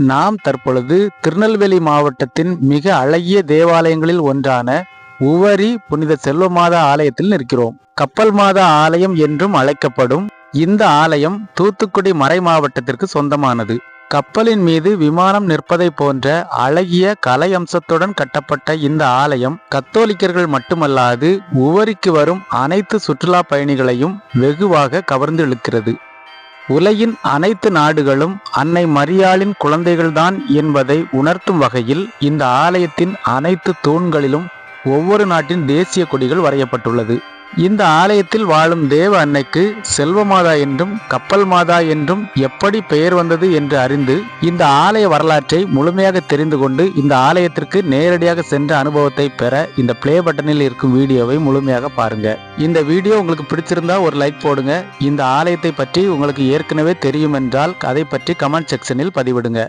நாம் தற்பொழுது திருநெல்வேலி மாவட்டத்தின் மிக அழகிய தேவாலயங்களில் ஒன்றான உவரி புனித செல்வமாதா ஆலயத்தில் நிற்கிறோம். கப்பல் மாதா ஆலயம் என்றும் அழைக்கப்படும் இந்த ஆலயம் தூத்துக்குடி மறை மாவட்டத்திற்கு சொந்தமானது. கப்பலின் மீது விமானம் நிற்பதை போன்ற அழகிய கலை அம்சத்துடன் கட்டப்பட்ட இந்த ஆலயம் கத்தோலிக்கர்கள் மட்டுமல்லாது உவரிக்கு வரும் அனைத்து சுற்றுலா பயணிகளையும் வெகுவாக கவர்ந்து இழுக்கிறது. உலகின் அனைத்து நாடுகளும் அன்னை மரியாளின் குழந்தைகள்தான் என்பதை உணர்த்தும் வகையில் இந்த ஆலயத்தின் அனைத்து தூண்களிலும் ஒவ்வொரு நாட்டின் தேசிய கொடிகள் வரையப்பட்டுள்ளது. இந்த ஆலயத்தில் வாழும் தேவ அன்னைக்கு செல்வமாதா என்றும் கப்பல் மாதா என்றும் எப்படி பெயர் வந்தது என்று அறிந்து இந்த ஆலய வரலாற்றை முழுமையாக தெரிந்து கொண்டு இந்த ஆலயத்திற்கு நேரடியாக சென்ற அனுபவத்தை பெற இந்த பிளே பட்டனில் இருக்கும் வீடியோவை முழுமையாக பாருங்க. இந்த வீடியோ உங்களுக்கு பிடிச்சிருந்தா ஒரு லைக் போடுங்க. இந்த ஆலயத்தை பற்றி உங்களுக்கு ஏற்கனவே தெரியும் என்றால் அதை பற்றி கமெண்ட் செக்ஷனில் பதிவிடுங்க.